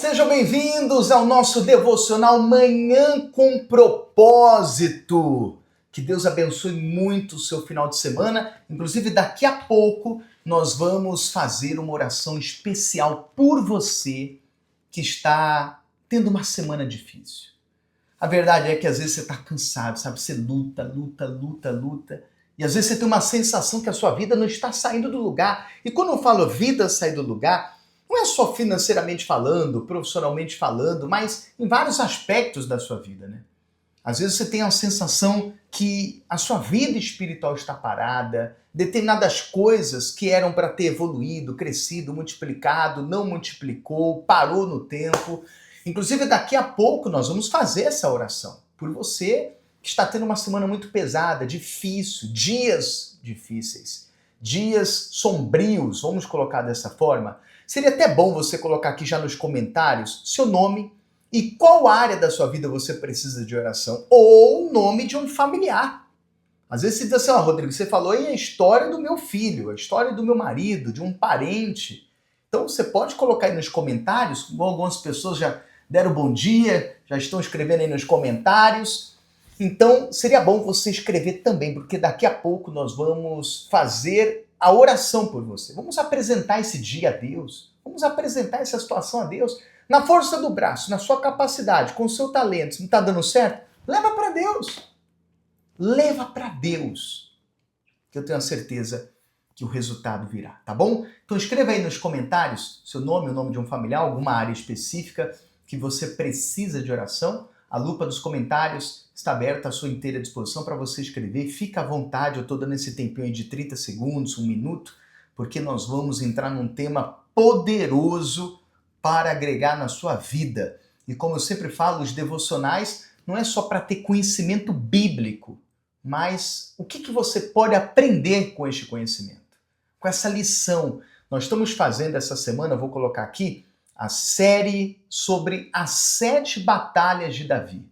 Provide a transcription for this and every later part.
Sejam bem-vindos ao nosso devocional Manhã com Propósito. Que Deus abençoe muito o seu final de semana. Inclusive, daqui a pouco nós vamos fazer uma oração especial por você que está tendo uma semana difícil. A verdade é que às vezes você está cansado, sabe? Você luta. E às vezes você tem uma sensação que a sua vida não está saindo do lugar. E quando eu falo vida sair do lugar, não é só financeiramente falando, profissionalmente falando, mas em vários aspectos da sua vida, né? Às vezes você tem a sensação que a sua vida espiritual está parada, determinadas coisas que eram para ter evoluído, crescido, multiplicado, não multiplicou, parou no tempo. Inclusive, daqui a pouco nós vamos fazer essa oração por você que está tendo uma semana muito pesada, difícil, dias difíceis, dias sombrios, vamos colocar dessa forma. Seria até bom você colocar aqui já nos comentários seu nome e qual área da sua vida você precisa de oração, ou o nome de um familiar. Às vezes você diz assim, Rodrigo, você falou aí a história do meu filho, a história do meu marido, de um parente. Então você pode colocar aí nos comentários, como algumas pessoas já deram bom dia, já estão escrevendo aí nos comentários. Então seria bom você escrever também, porque daqui a pouco nós vamos fazer a oração por você. Vamos apresentar esse dia a Deus. Vamos apresentar essa situação a Deus. Na força do braço, na sua capacidade, com o seu talento. Se não está dando certo, leva para Deus. Leva para Deus. Que eu tenho a certeza que o resultado virá, tá bom? Então escreva aí nos comentários seu nome, o nome de um familiar, alguma área específica que você precisa de oração. A lupa dos comentários está aberta à sua inteira disposição para você escrever. Fica à vontade, eu estou dando esse tempinho aí de 30 segundos, 1 minuto, porque nós vamos entrar num tema poderoso para agregar na sua vida. E como eu sempre falo, os devocionais não é só para ter conhecimento bíblico, mas o que você pode aprender com este conhecimento, com essa lição. Nós estamos fazendo essa semana, eu vou colocar aqui, a série sobre as 7 batalhas de Davi.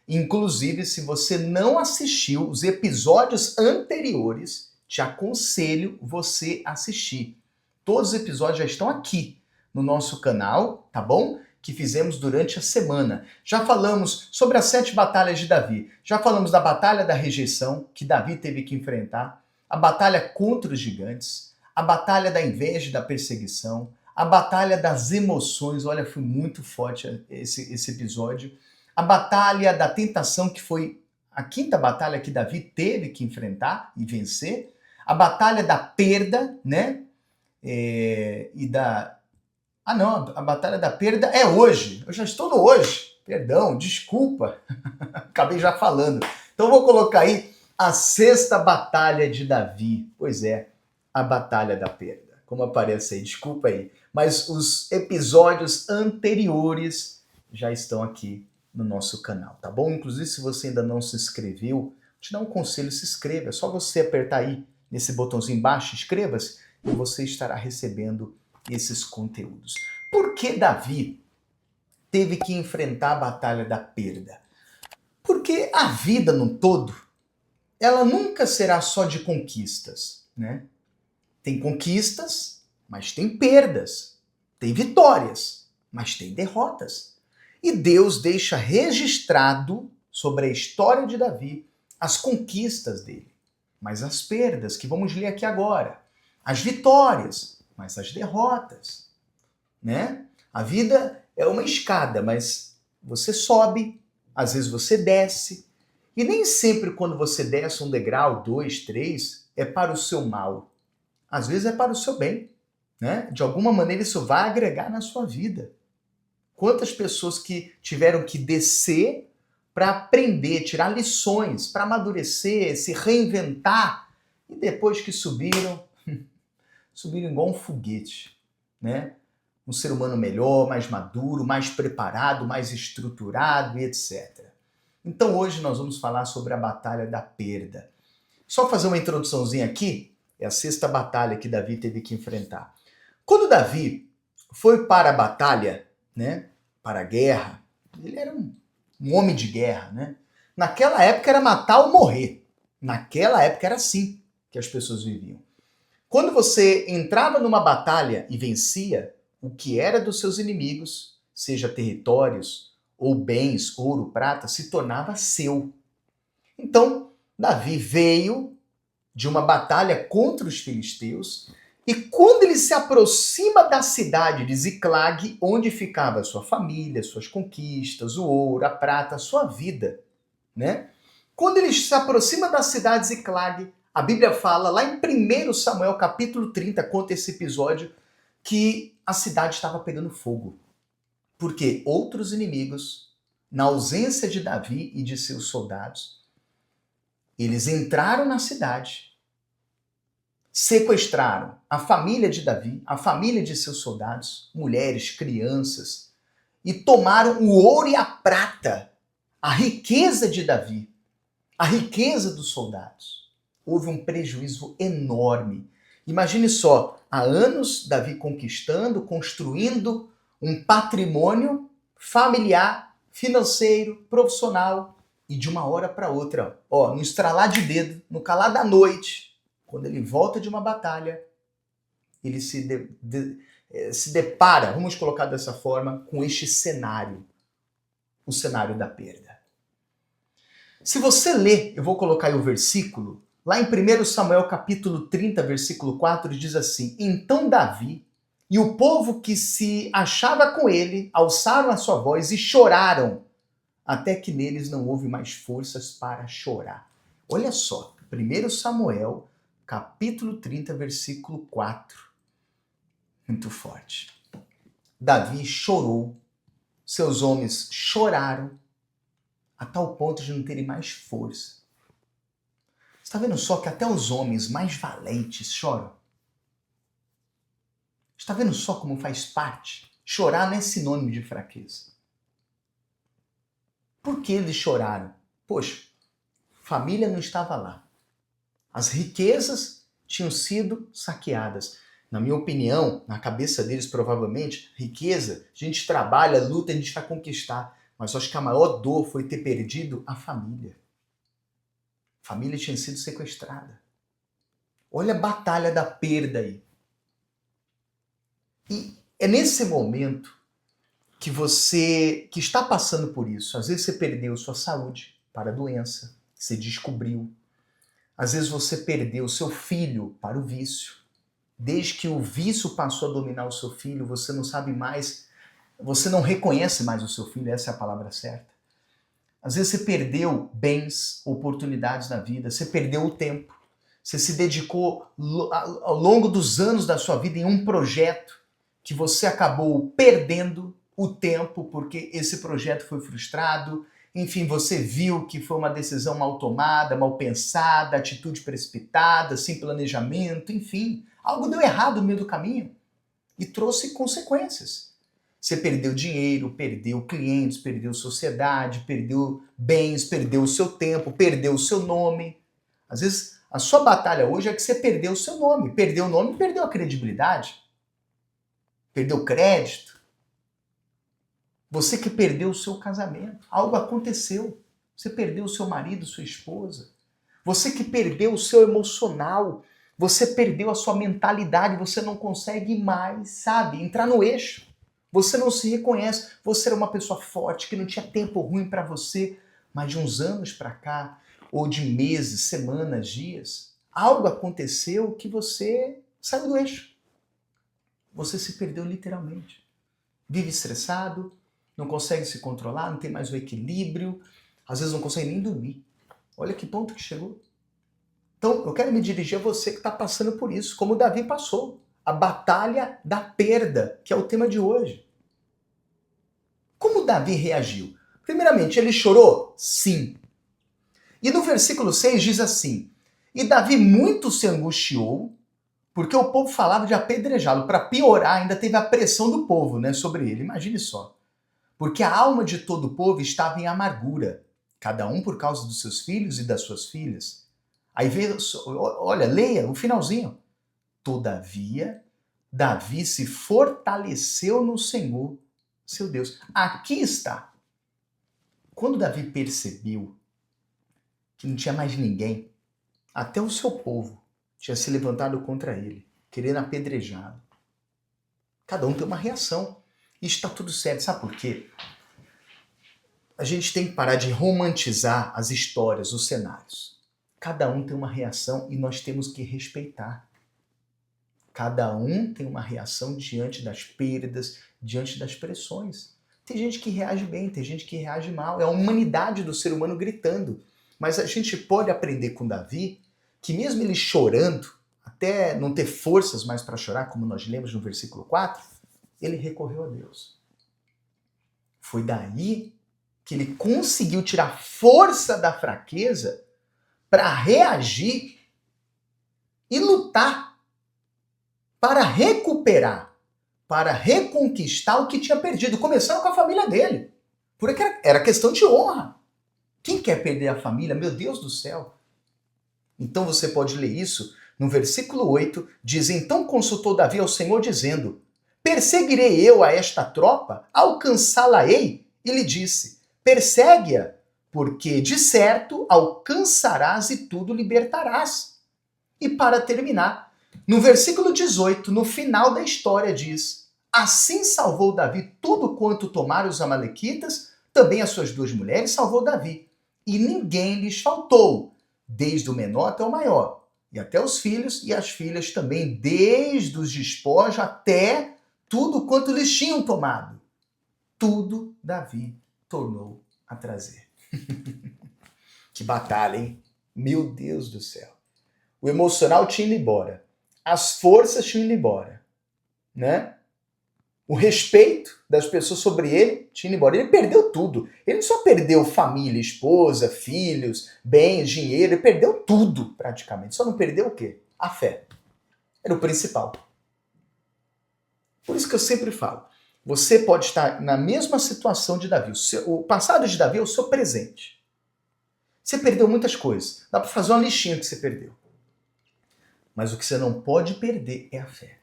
Inclusive, se você não assistiu os episódios anteriores, te aconselho você assistir. Todos os episódios já estão aqui no nosso canal, tá bom? Que fizemos durante a semana. Já falamos sobre as 7 batalhas de Davi. Já falamos da batalha da rejeição, que Davi teve que enfrentar, a batalha contra os gigantes, a batalha da inveja e da perseguição, a batalha das emoções, olha, foi muito forte esse episódio, a batalha da tentação, que foi a 5ª batalha que Davi teve que enfrentar e vencer, a batalha da perda, né? A batalha da perda é hoje. Eu já estou no hoje. Perdão, desculpa. Acabei já falando. Então eu vou colocar aí a 6ª batalha de Davi. Pois é, a batalha da perda. Como aparece aí, desculpa aí. Mas os episódios anteriores já estão aqui no nosso canal, tá bom? Inclusive, se você ainda não se inscreveu, te dá um conselho, se inscreva. É só você apertar aí nesse botãozinho embaixo, inscreva-se, e você estará recebendo esses conteúdos. Por que Davi teve que enfrentar a batalha da perda? Porque a vida no todo, ela nunca será só de conquistas, né? Tem conquistas, mas tem perdas. Tem vitórias, mas tem derrotas. E Deus deixa registrado sobre a história de Davi as conquistas dele, mas as perdas, que vamos ler aqui agora, as vitórias, mas as derrotas, né? A vida é uma escada, mas você sobe, às vezes você desce, e nem sempre quando você desce um degrau, 2, 3, é para o seu mal. Às vezes é para o seu bem, né? De alguma maneira isso vai agregar na sua vida. Quantas pessoas que tiveram que descer para aprender, tirar lições, para amadurecer, se reinventar, e depois que subiram igual um foguete, né? Um ser humano melhor, mais maduro, mais preparado, mais estruturado e etc. Então hoje nós vamos falar sobre a batalha da perda. Só fazer uma introduçãozinha aqui, é a 6ª batalha que Davi teve que enfrentar. Quando Davi foi para a batalha, né, para a guerra, ele era um homem de guerra, né? Naquela época era matar ou morrer. Naquela época era assim que as pessoas viviam. Quando você entrava numa batalha e vencia, o que era dos seus inimigos seja territórios ou bens, ouro, prata, se tornava seu. Então, Davi veio de uma batalha contra os filisteus, e quando ele se aproxima da cidade de Ziclag, onde ficava sua família, suas conquistas, o ouro, a prata, a sua vida, né? Quando ele se aproxima da cidade de Ziclag, a Bíblia fala, lá em 1 Samuel capítulo 30, conta esse episódio, que a cidade estava pegando fogo. Porque outros inimigos, na ausência de Davi e de seus soldados, eles entraram na cidade, sequestraram a família de Davi, a família de seus soldados, mulheres, crianças, e tomaram o ouro e a prata, a riqueza de Davi, a riqueza dos soldados. Houve um prejuízo enorme. Imagine só, há anos Davi conquistando, construindo um patrimônio familiar, financeiro, profissional, e de uma hora para outra, no estralar de dedo, no calar da noite, quando ele volta de uma batalha, ele se depara, vamos colocar dessa forma, com este cenário, o cenário da perda. Se você ler, eu vou colocar aí o versículo, lá em 1 Samuel capítulo 30, versículo 4, diz assim: Então Davi e o povo que se achava com ele alçaram a sua voz e choraram, até que neles não houve mais forças para chorar. Olha só, 1 Samuel capítulo 30, versículo 4. Muito forte. Davi chorou, seus homens choraram, a tal ponto de não terem mais força. Está vendo só que até os homens mais valentes choram? Está vendo só como faz parte? Chorar não é sinônimo de fraqueza. Por que eles choraram? Poxa, família não estava lá. As riquezas tinham sido saqueadas. Na minha opinião, na cabeça deles, provavelmente, riqueza, a gente trabalha, luta, a gente vai conquistar. Mas eu acho que a maior dor foi ter perdido a família. A família tinha sido sequestrada. Olha a batalha da perda aí. E é nesse momento que você, que está passando por isso, às vezes você perdeu sua saúde para a doença, você descobriu. Às vezes você perdeu seu filho para o vício. Desde que o vício passou a dominar o seu filho, você não sabe mais, você não reconhece mais o seu filho, essa é a palavra certa. Às vezes você perdeu bens, oportunidades na vida, você perdeu o tempo. Você se dedicou ao longo dos anos da sua vida em um projeto que você acabou perdendo o tempo porque esse projeto foi frustrado. Enfim, você viu que foi uma decisão mal tomada, mal pensada, atitude precipitada, sem planejamento, enfim. Algo deu errado no meio do caminho e trouxe consequências. Você perdeu dinheiro, perdeu clientes, perdeu sociedade, perdeu bens, perdeu o seu tempo, perdeu o seu nome. Às vezes, a sua batalha hoje é que você perdeu o seu nome. Perdeu o nome, perdeu a credibilidade. Perdeu crédito. Você que perdeu o seu casamento. Algo aconteceu. Você perdeu o seu marido, sua esposa. Você que perdeu o seu emocional. Você perdeu a sua mentalidade. Você não consegue mais, sabe, entrar no eixo. Você não se reconhece. Você era uma pessoa forte, que não tinha tempo ruim para você. Mas de uns anos para cá, ou de meses, semanas, dias, algo aconteceu que você saiu do eixo. Você se perdeu literalmente. Vive estressado, não consegue se controlar, não tem mais o equilíbrio, às vezes não consegue nem dormir. Olha que ponto que chegou. Então, eu quero me dirigir a você que está passando por isso, como Davi passou. A batalha da perda, que é o tema de hoje. Como Davi reagiu? Primeiramente, ele chorou? Sim. E no versículo 6 diz assim: E Davi muito se angustiou, porque o povo falava de apedrejá-lo. Para piorar, ainda teve a pressão do povo, né, sobre ele. Imagine só. Porque a alma de todo o povo estava em amargura, cada um por causa dos seus filhos e das suas filhas. Aí veio, olha, leia o finalzinho. Todavia, Davi se fortaleceu no Senhor, seu Deus. Aqui está. Quando Davi percebeu que não tinha mais ninguém, até o seu povo tinha se levantado contra ele, querendo apedrejá-lo. Cada um tem uma reação. E está tudo certo. Sabe por quê? A gente tem que parar de romantizar as histórias, os cenários. Cada um tem uma reação e nós temos que respeitar. Cada um tem uma reação diante das perdas, diante das pressões. Tem gente que reage bem, tem gente que reage mal. É a humanidade do ser humano gritando. Mas a gente pode aprender com Davi que mesmo ele chorando, até não ter forças mais para chorar, como nós lemos no versículo 4, ele recorreu a Deus. Foi daí que ele conseguiu tirar força da fraqueza para reagir e lutar para recuperar, para reconquistar o que tinha perdido, começando com a família dele. Porque era questão de honra. Quem quer perder a família? Meu Deus do céu! Então você pode ler isso no versículo 8, diz: Então consultou Davi ao Senhor, dizendo: Perseguirei eu a esta tropa? Alcançá-la-ei? E lhe disse: Persegue-a, porque de certo alcançarás e tudo libertarás. E para terminar, no versículo 18, no final da história diz: Assim salvou Davi tudo quanto tomaram os amalequitas, também as suas 2 mulheres salvou Davi. E ninguém lhes faltou, desde o menor até o maior, e até os filhos e as filhas também, desde os despojos até tudo quanto lhes tinham tomado. Tudo Davi tornou a trazer. Que batalha, hein? Meu Deus do céu. O emocional tinha ido embora. As forças tinham ido embora. Né? O respeito das pessoas sobre ele tinha ido embora. Ele perdeu tudo. Ele não só perdeu família, esposa, filhos, bens, dinheiro. Ele perdeu tudo, praticamente. Só não perdeu o quê? A fé. Era o principal. Por isso que eu sempre falo. Você pode estar na mesma situação de Davi. O passado de Davi é o seu presente. Você perdeu muitas coisas. Dá para fazer uma listinha que você perdeu. Mas o que você não pode perder é a fé.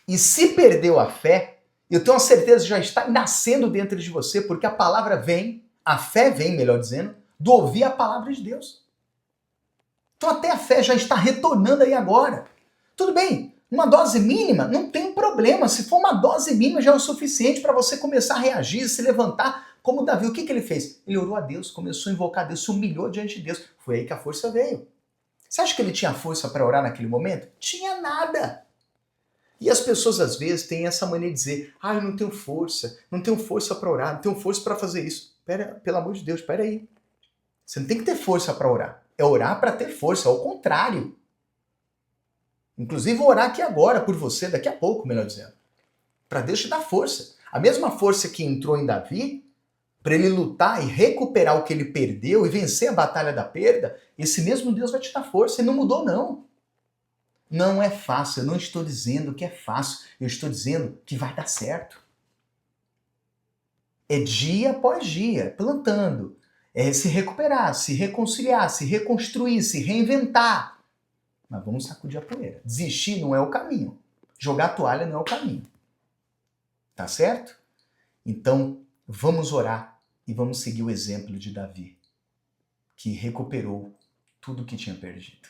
E se perdeu a fé, eu tenho a certeza que já está nascendo dentro de você, porque a palavra vem, a fé vem, melhor dizendo, do ouvir a palavra de Deus. Então até a fé já está retornando aí agora. Tudo bem, uma dose mínima não tem problema. Se for uma dose mínima já é o suficiente para você começar a reagir, se levantar. Como Davi, o que ele fez? Ele orou a Deus, começou a invocar a Deus, se humilhou diante de Deus. Foi aí que a força veio. Você acha que ele tinha força para orar naquele momento? Tinha nada. E as pessoas às vezes têm essa mania de dizer: eu não tenho força para orar, não tenho força para fazer isso. Pelo amor de Deus, espera aí. Você não tem que ter força para orar. É orar para ter força, ao contrário. Inclusive vou orar aqui agora por você, daqui a pouco, melhor dizendo. Para Deus te dar força. A mesma força que entrou em Davi, para ele lutar e recuperar o que ele perdeu e vencer a batalha da perda, esse mesmo Deus vai te dar força. Ele não mudou, não. Não é fácil, eu não estou dizendo que é fácil, eu estou dizendo que vai dar certo. É dia após dia, plantando. É se recuperar, se reconciliar, se reconstruir, se reinventar. Mas vamos sacudir a poeira. Desistir não é o caminho. Jogar a toalha não é o caminho. Tá certo? Então, vamos orar e vamos seguir o exemplo de Davi, que recuperou tudo que tinha perdido.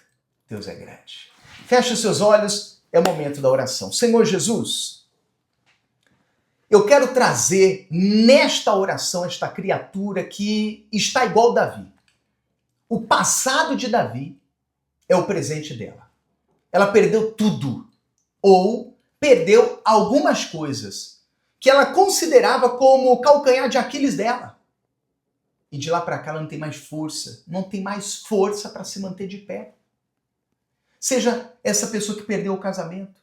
Deus é grande. Feche os seus olhos, é o momento da oração. Senhor Jesus, eu quero trazer nesta oração esta criatura que está igual a Davi. O passado de Davi é o presente dela. Ela perdeu tudo, ou perdeu algumas coisas que ela considerava como o calcanhar de Aquiles dela. E de lá para cá ela não tem mais força, não tem mais força para se manter de pé. Seja essa pessoa que perdeu o casamento,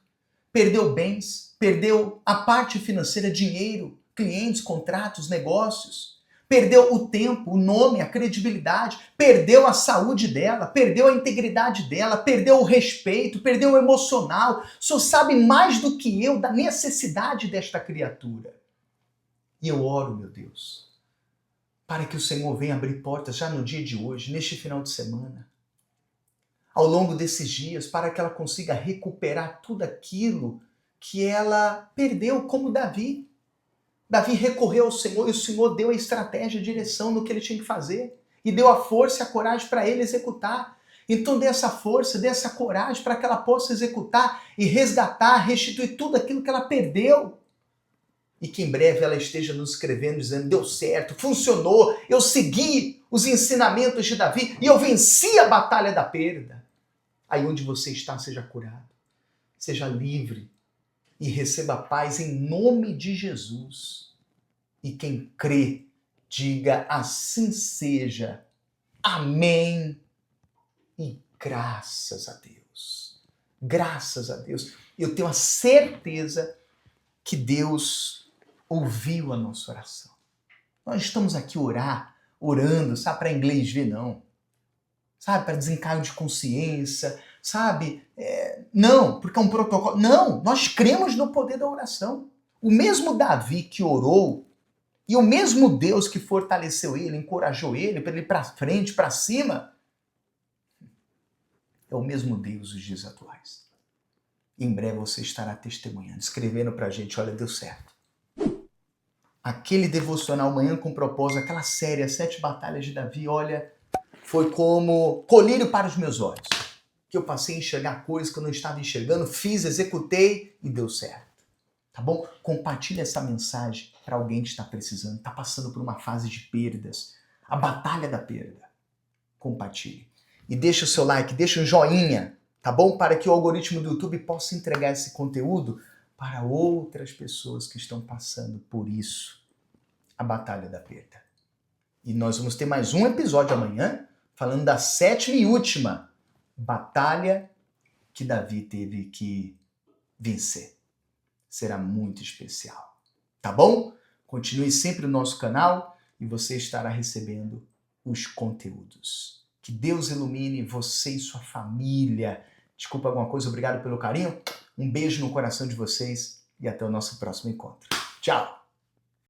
perdeu bens, perdeu a parte financeira, dinheiro, clientes, contratos, negócios, perdeu o tempo, o nome, a credibilidade, perdeu a saúde dela, perdeu a integridade dela, perdeu o respeito, perdeu o emocional. O Senhor sabe mais do que eu da necessidade desta criatura. E eu oro, meu Deus, para que o Senhor venha abrir portas já no dia de hoje, neste final de semana, ao longo desses dias, para que ela consiga recuperar tudo aquilo que ela perdeu, como Davi. Davi recorreu ao Senhor e o Senhor deu a estratégia, a direção no que ele tinha que fazer. E deu a força e a coragem para ele executar. Então dê essa força, dê essa coragem para que ela possa executar e resgatar, restituir tudo aquilo que ela perdeu. E que em breve ela esteja nos escrevendo, dizendo, deu certo, funcionou, eu segui os ensinamentos de Davi e eu venci a batalha da perda. Aí onde você está, seja curado, seja livre e receba paz em nome de Jesus. E quem crê, diga assim seja. Amém. E graças a Deus. Graças a Deus. Eu tenho a certeza que Deus ouviu a nossa oração. Nós estamos aqui orando, sabe, para inglês ver, não. Sabe, para desencargo de consciência, sabe? Não, porque é um protocolo. Não, nós cremos no poder da oração. O mesmo Davi que orou e o mesmo Deus que fortaleceu ele, encorajou ele, para ele ir para frente, para cima, é o mesmo Deus dos dias atuais. Em breve você estará testemunhando, escrevendo para a gente, olha, deu certo. Aquele devocional Manhã com Propósito, aquela série, as 7 batalhas de Davi, olha, foi como colírio para os meus olhos. Que eu passei a enxergar coisas que eu não estava enxergando, fiz, executei e deu certo. Tá bom? Compartilhe essa mensagem para alguém que está precisando, está passando por uma fase de perdas, a batalha da perda. Compartilhe. E deixa o seu like, deixa um joinha, tá bom? Para que o algoritmo do YouTube possa entregar esse conteúdo para outras pessoas que estão passando por isso, a batalha da perda. E nós vamos ter mais um episódio amanhã, falando da 7ª e última batalha que Davi teve que vencer. Será muito especial. Tá bom? Continue sempre no nosso canal e você estará recebendo os conteúdos. Que Deus ilumine você e sua família. Desculpa alguma coisa, obrigado pelo carinho. Um beijo no coração de vocês e até o nosso próximo encontro. Tchau!